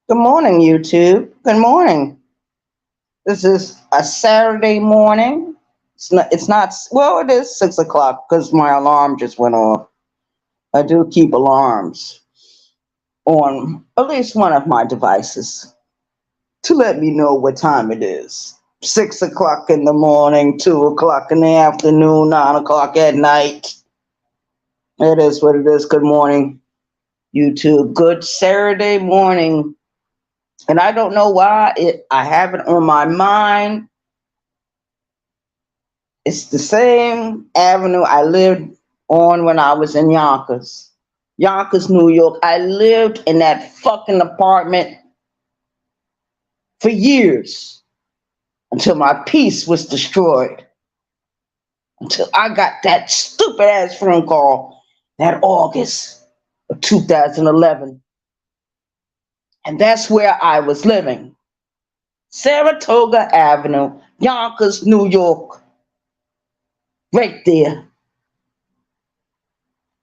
Good morning, YouTube. Good morning. This is a Saturday morning. Well, it is 6 o'clock because my alarm just went off. I do keep alarms on at least one of my devices to let me know what time it is. 6 o'clock in the morning, 2 o'clock in the afternoon, 9 o'clock at night. It is what it is. Good morning, YouTube. Good Saturday morning. And I don't know why I have it on my mind. It's the same avenue I lived on when I was in Yonkers, New York. I lived in that fucking apartment for years until my peace was destroyed. Until I got that stupid ass phone call that August of 2011. And that's where I was living. Saratoga Avenue, Yonkers, New York. Right there.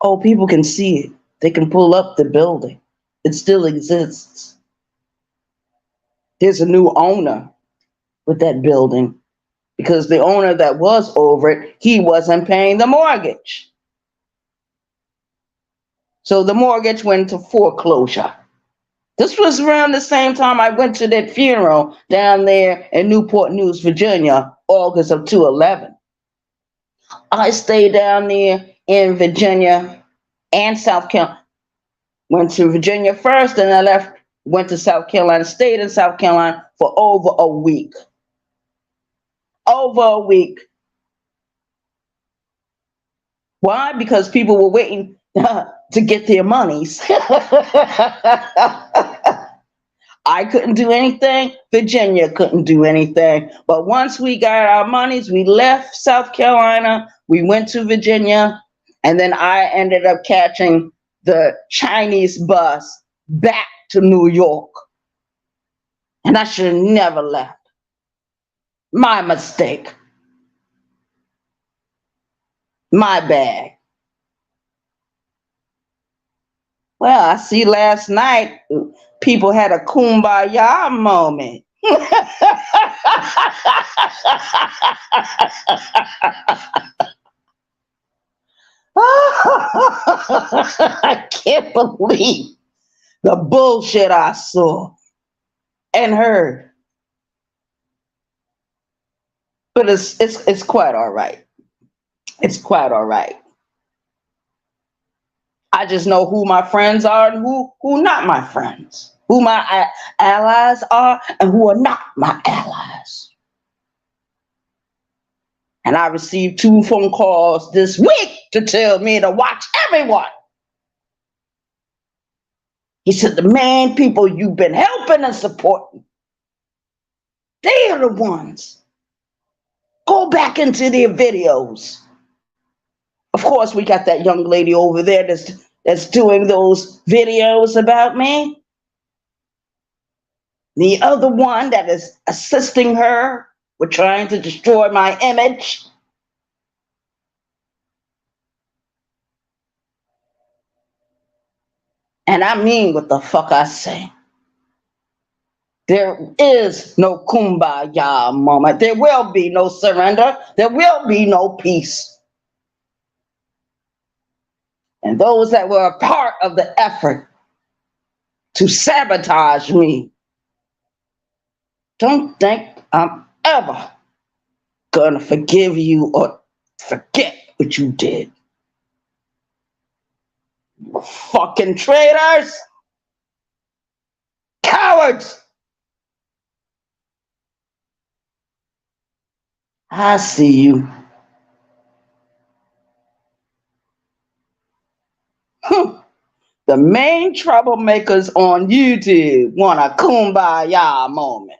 Oh, people can see it. They can pull up the building. It still exists. There's a new owner with that building because the owner that was over it, he wasn't paying the mortgage. So the mortgage went to foreclosure. This was around the same time I went to that funeral down there in Newport News, Virginia, August of 2011. I stayed down there in Virginia and South Carolina. Went to Virginia first, and I went to South Carolina, stayed in South Carolina for over a week. Over a week. Why? Because people were waiting to get their monies. I couldn't do anything. Virginia couldn't do anything. But once we got our monies, we left South Carolina. We went to Virginia. And then I ended up catching the Chinese bus back to New York. And I should have never left. My mistake. My bad. Well, I see last night people had a kumbaya moment. I can't believe the bullshit I saw and heard. But it's quite all right. It's quite all right. I just know who my friends are and who not my friends, who my allies are and who are not my allies. And I received 2 phone calls this week to tell me to watch everyone. He said, the main people you've been helping and supporting, they are the ones. Go back into their videos. Of course, we got that young lady over there that's doing those videos about me. The other one that is assisting her with trying to destroy my image. And I mean what the fuck I say. There is no kumbaya moment. There will be no surrender. There will be no peace. And those that were a part of the effort to sabotage me, don't think I'm ever gonna forgive you or forget what you did. You fucking traitors! Cowards! I see you. The main troublemakers on YouTube want a kumbaya moment.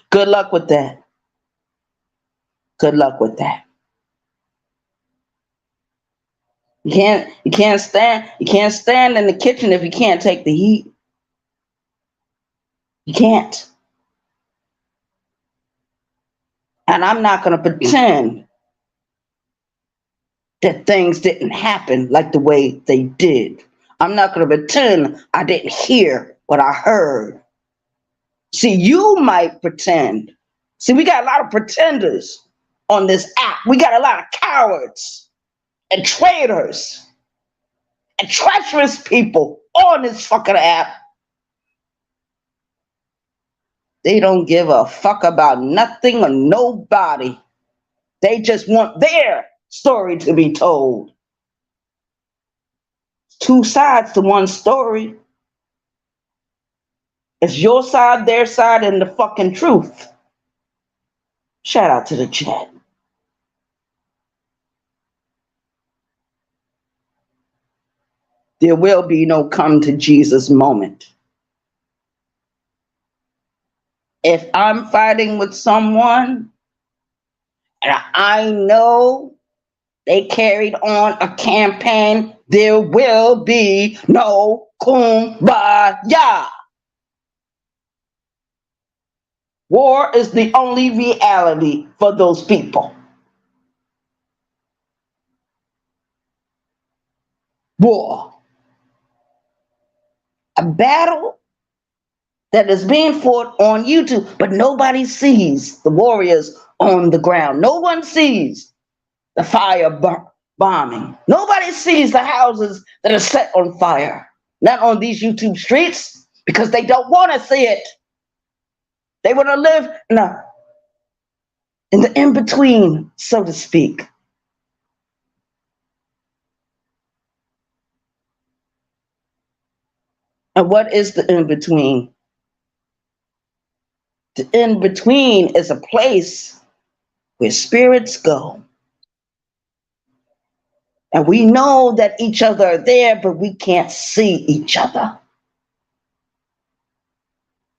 Good luck with that. Good luck with that. You can't stand in the kitchen if you can't take the heat. You can't. And I'm not going to pretend that things didn't happen like the way they did. I'm not going to pretend I didn't hear what I heard. See, you might pretend. See, we got a lot of pretenders on this app. We got a lot of cowards and traitors and treacherous people on this fucking app. They don't give a fuck about nothing or nobody. They just want their story to be told. Two sides to one story. It's your side, their side, and the fucking truth. Shout out to the chat. There will be no come to Jesus moment. If I'm fighting with someone and I know they carried on a campaign, there will be no kumbaya. War is the only reality for those people. War. A battle that is being fought on YouTube, but nobody sees the warriors on the ground. No one sees the fire bombing. Nobody sees the houses that are set on fire. Not on these YouTube streets, because they don't want to see it. They want to live in the in-between, so to speak. And what is the in-between? The in-between is a place where spirits go. And we know that each other are there, but we can't see each other.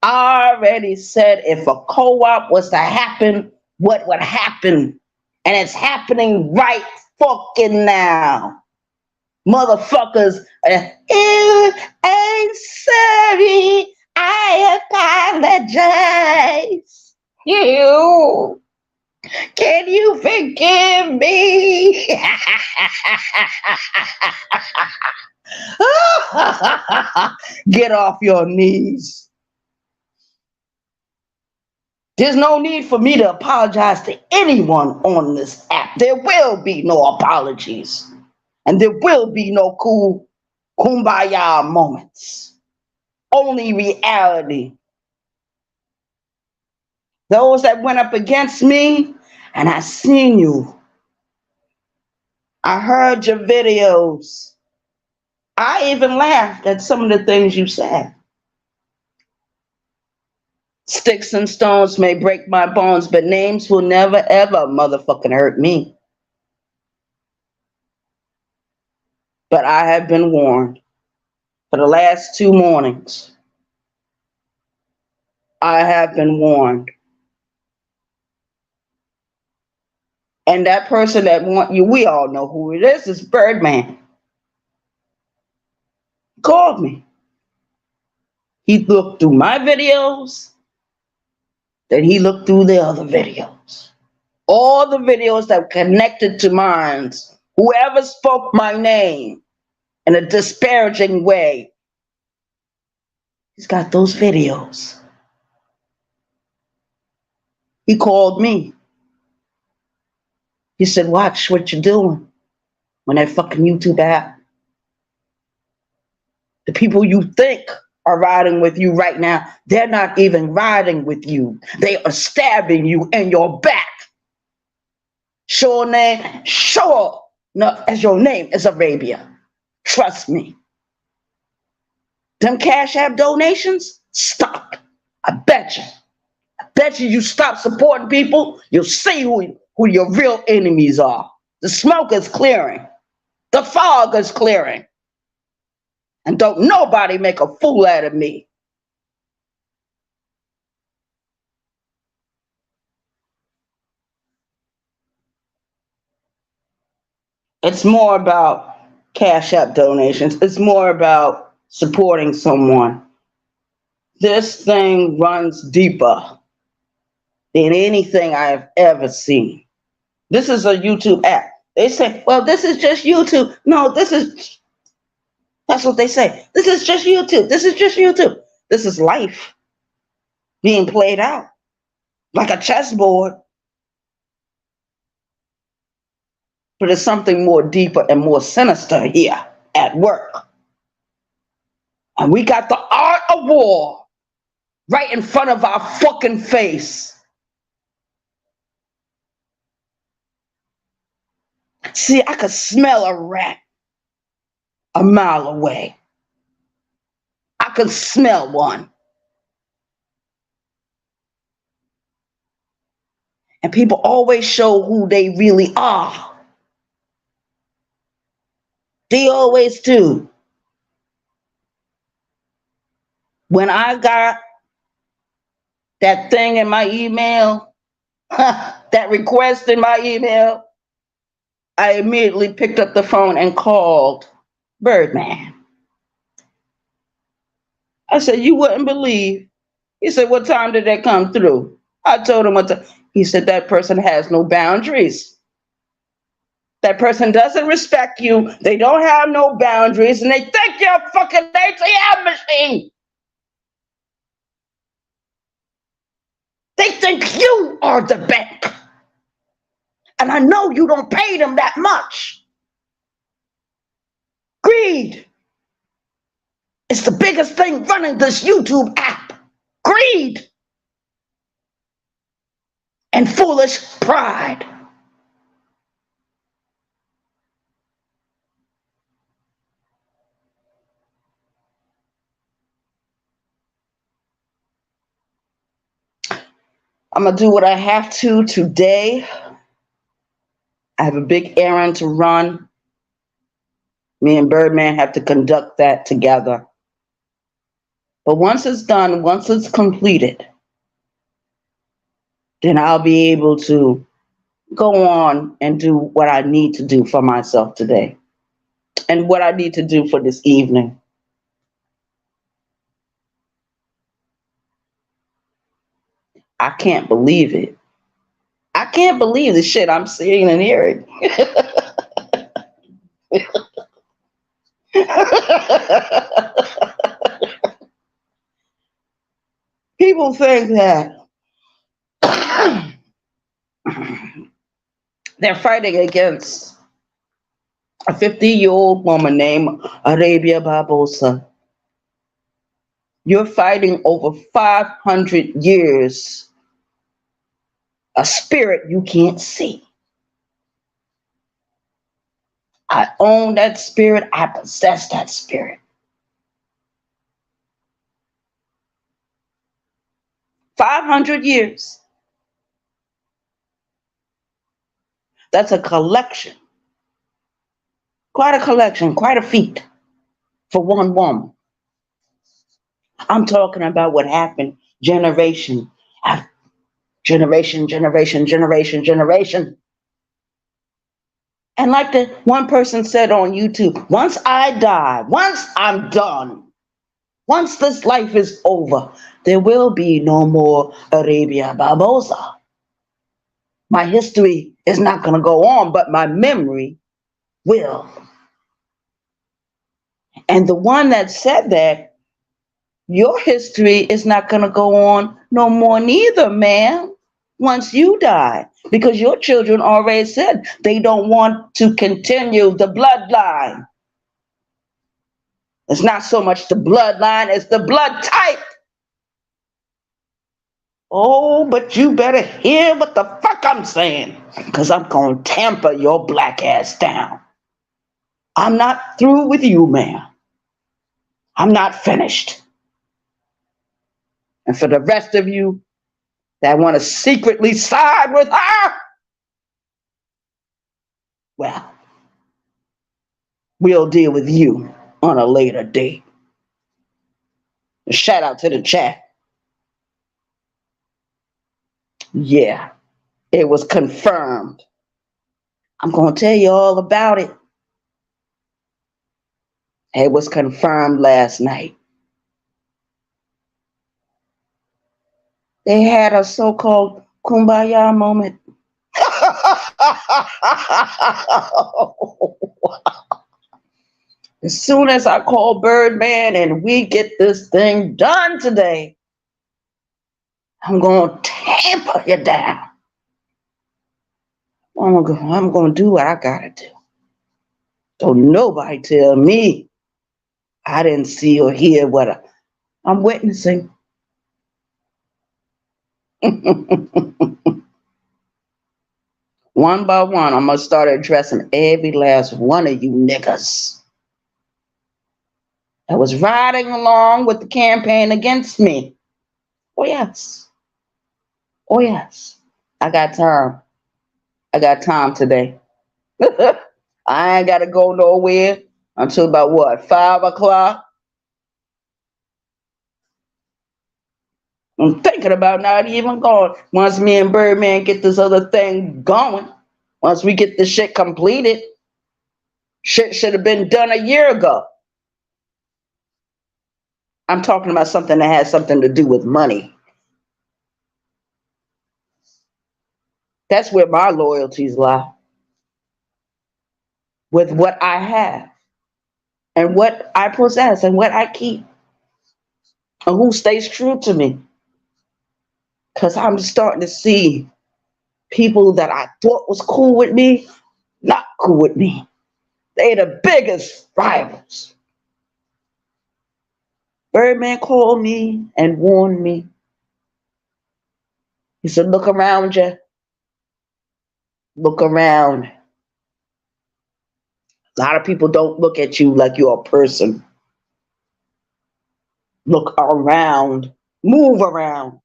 I already said if a co-op was to happen, what would happen? And it's happening right fucking now. Motherfuckers, I'm sorry, I apologize. You, can you forgive me? Get off your knees. There's no need for me to apologize to anyone on this app. There will be no apologies. And there will be no cool kumbaya moments. Only reality. Those that went up against me, and I seen you. I heard your videos. I even laughed at some of the things you said. Sticks and stones may break my bones, but names will never, ever motherfucking hurt me. But I have been warned for the last 2 mornings. I have been warned. And that person that want you, we all know who it is Birdman. He called me. He looked through my videos. Then he looked through the other videos. All the videos that connected to mine. Whoever spoke my name in a disparaging way, he's got those videos. He called me. He said, watch what you're doing on that fucking YouTube app. The people you think are riding with you right now, they're not even riding with you. They are stabbing you in your back. Sure name, sure enough as your name is Arabia. Trust me. Them Cash App donations, stop. I bet you. I bet you stop supporting people, you'll see who your real enemies are. The smoke is clearing. The fog is clearing. And don't nobody make a fool out of me. It's more about Cash App donations. It's more about supporting someone. This thing runs deeper than anything I've ever seen. This is a YouTube app. They say, well, this is just YouTube. No, this is That's what they say. This is just YouTube. This is just YouTube. This is life being played out like a chessboard. But there's something more deeper and more sinister here at work. And we got the art of war right in front of our fucking face. See, I could smell a rat a mile away. I could smell one. And people always show who they really are. They always do. When I got that thing in my email, that request in my email, I immediately picked up the phone and called Birdman. I said, you wouldn't believe. He said, what time did that come through? I told him what time. He said, that person has no boundaries. That person doesn't respect you. They don't have no boundaries, and they think you're a fucking ATM machine. They think you are the bank. And I know you don't pay them that much. Greed is the biggest thing running this YouTube app. Greed and foolish pride. I'm going to do what I have to today. I have a big errand to run. Me and Birdman have to conduct that together. But once it's done, once it's completed, then I'll be able to go on and do what I need to do for myself today and what I need to do for this evening. I can't believe it. I can't believe the shit I'm seeing and hearing. People think that they're fighting against a 50-year-old woman named Arabia Barbosa. You're fighting over 500 years, a spirit you can't see. I own that spirit. I possess that spirit. 500 years. That's a collection. Quite a collection, quite a feat for one woman. I'm talking about what happened generation after generation. And like the one person said on YouTube, once I die, once I'm done, once this life is over, there will be no more Arabia Barbosa. My history is not going to go on, but my memory will. And the one that said that, your history is not going to go on no more neither, man, once you die. Because your children already said they don't want to continue the bloodline. It's not so much the bloodline, it's the blood type. Oh, but you better hear what the fuck I'm saying, because I'm going to tamper your black ass down. I'm not through with you, man. I'm not finished. And for the rest of you that want to secretly side with her, well, we'll deal with you on a later date. Shout out to the chat. Yeah, it was confirmed. I'm going to tell you all about it. It was confirmed last night. They had a so-called kumbaya moment. As soon as I call Birdman and we get this thing done today, I'm going to tamper you down. I'm going to do what I got to do. Don't nobody tell me I didn't see or hear what I'm witnessing. One by one, I'm going to start addressing every last one of you niggas that was riding along with the campaign against me. Oh, yes. Oh, yes. I got time. I got time today. I ain't got to go nowhere until about what, 5 o'clock? I'm thinking about not even going. Once me and Birdman get this other thing going, once we get this shit completed, shit should have been done a year ago. I'm talking about something that has something to do with money. That's where my loyalties lie. With what I have and what I possess and what I keep. And who stays true to me. Because I'm starting to see people that I thought was cool with me, not cool with me. They the biggest rivals. Birdman called me and warned me. He said, look around you. Look around. A lot of people don't look at you like you're a person. Look around. Move around.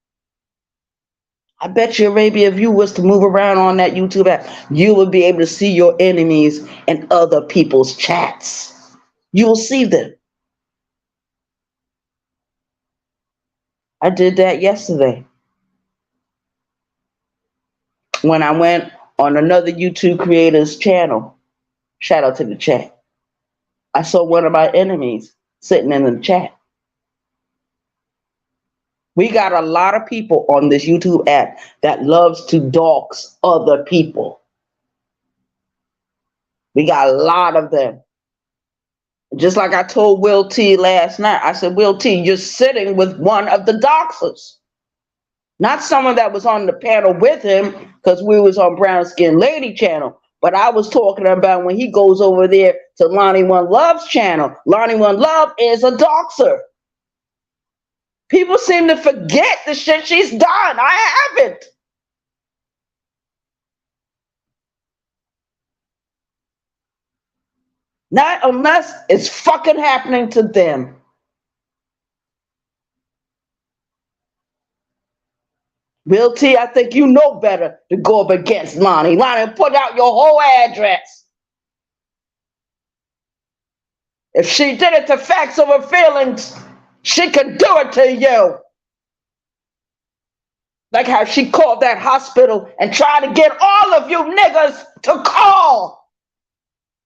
I bet you, Arabia, if you was to move around on that YouTube app, you would be able to see your enemies and other people's chats. You will see them. I did that yesterday. When I went on another YouTube creator's channel, shout out to the chat, I saw one of my enemies sitting in the chat. We got a lot of people on this YouTube app that loves to dox other people. We got a lot of them. Just like I told Will T last night, I said, Will T, you're sitting with one of the doxers. Not someone that was on the panel with him, because we was on Brown Skin Lady channel. But I was talking about when he goes over there to Lonnie One Love's channel. Lonnie One Love is a doxer. People seem to forget the shit she's done. I haven't. Not unless it's fucking happening to them. Will T, I think you know better to go up against Lonnie. Lonnie, put out your whole address. If she did it to facts over feelings, she could do it to you. Like how she called that hospital and tried to get all of you niggas to call.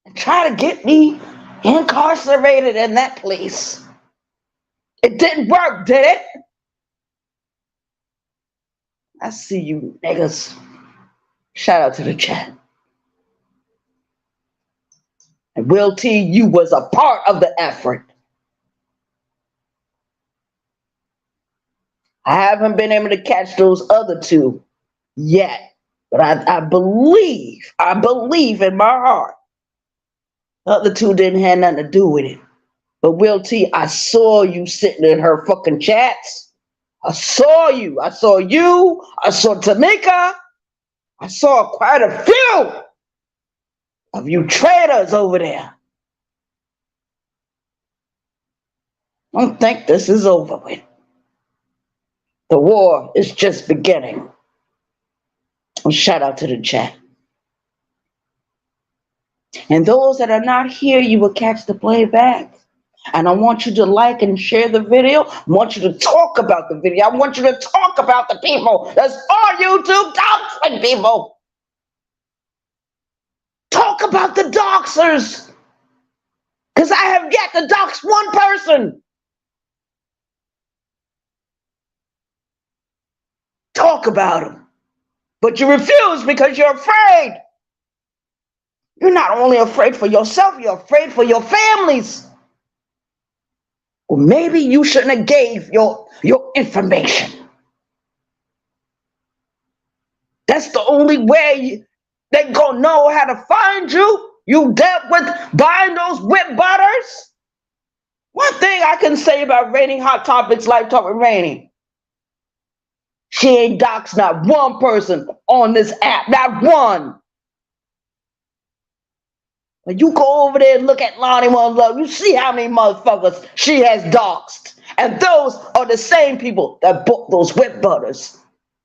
And try to get me incarcerated in that place. It didn't work, did it? I see you niggas. Shout out to the chat. And Will T, you was a part of the effort. I haven't been able to catch those other two yet. But I believe in my heart, the other two didn't have nothing to do with it. But Will T, I saw you sitting in her fucking chats. I saw you. I saw you. I saw Tamika. I saw quite a few of you traitors over there. I don't think this is over with. The war is just beginning. And shout out to the chat. And those that are not here, you will catch the playback. And I want you to like and share the video. I want you to talk about the video. I want you to talk about the people that's on YouTube doxing people. Talk about the doxers. Because I have yet to dox one person. Talk about them. But you refuse because you're afraid. You're not only afraid for yourself, you're afraid for your families. Or maybe you shouldn't have gave your information. That's the only way they gonna know how to find you. You dealt with buying those whip butters. One thing I can say about Raining Hot Topics, Live Talk with Rainy, she ain't doxed not one person on this app, not one. When you go over there and look at Lonnie One Love, you see how many motherfuckers she has doxed. And those are the same people that bought those whip butters.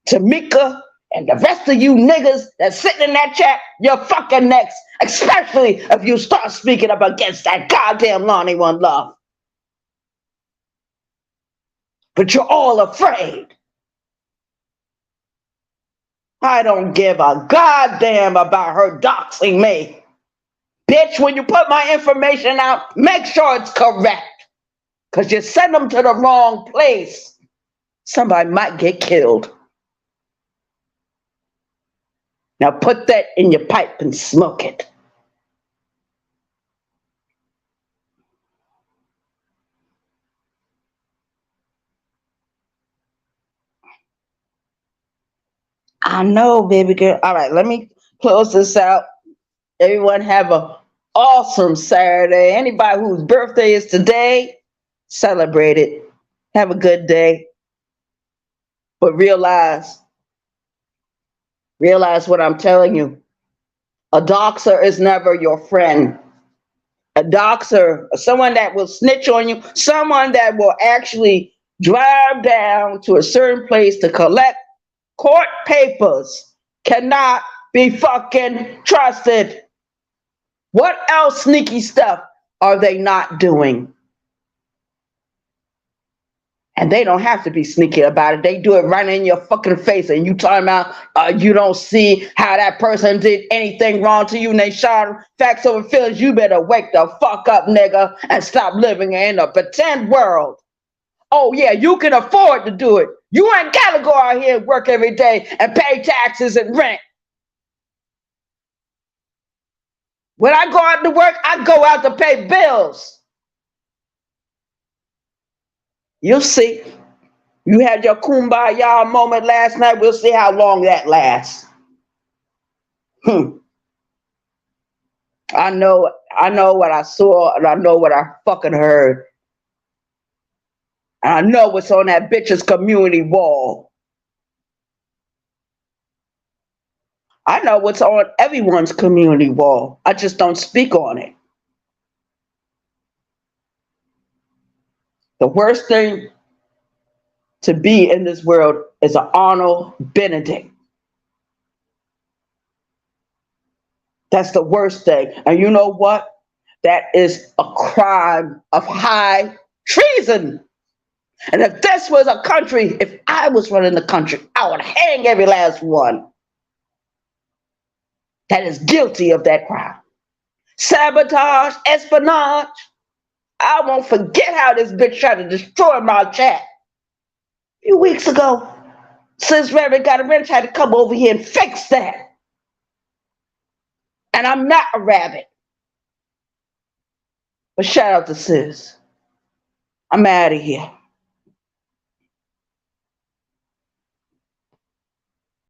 Tamika and the rest of you niggas that's sitting in that chat, you're fucking next. Especially if you start speaking up against that goddamn Lonnie One Love. But you're all afraid. I don't give a goddamn about her doxing me. Bitch, when you put my information out, make sure it's correct. Because you send them to the wrong place. Somebody might get killed. Now put that in your pipe and smoke it. I know, baby girl. All right, let me close this out. Everyone have an awesome Saturday. Anybody whose birthday is today, celebrate it. Have a good day. But realize what I'm telling you. A doxer is never your friend. A doxer, someone that will snitch on you, someone that will actually drive down to a certain place to collect court papers, cannot be fucking trusted. What else sneaky stuff are they not doing? And they don't have to be sneaky about it. They do it right in your fucking face. And you talking about you don't see how that person did anything wrong to you and they shot facts over feelings. You better wake the fuck up, nigga, and stop living in a pretend world. Oh, yeah, you can afford to do it. You ain't got to go out here and work every day and pay taxes and rent. When I go out to work, I go out to pay bills. You'll see. You had your kumbaya moment last night. We'll see how long that lasts. I know what I saw and I know what I fucking heard. And I know what's on that bitch's community wall. I know what's on everyone's community wall. I just don't speak on it. The worst thing to be in this world is an Arnold Benedict. That's the worst thing. And you know what? That is a crime of high treason. And if this was a country, if I was running the country, I would hang every last one that is guilty of that crime. Sabotage, espionage. I won't forget how this bitch tried to destroy my chat. A few weeks ago, Sis Reverend got a wrench, had to come over here and fix that. And I'm not a rabbit. But shout out to Sis. I'm out of here.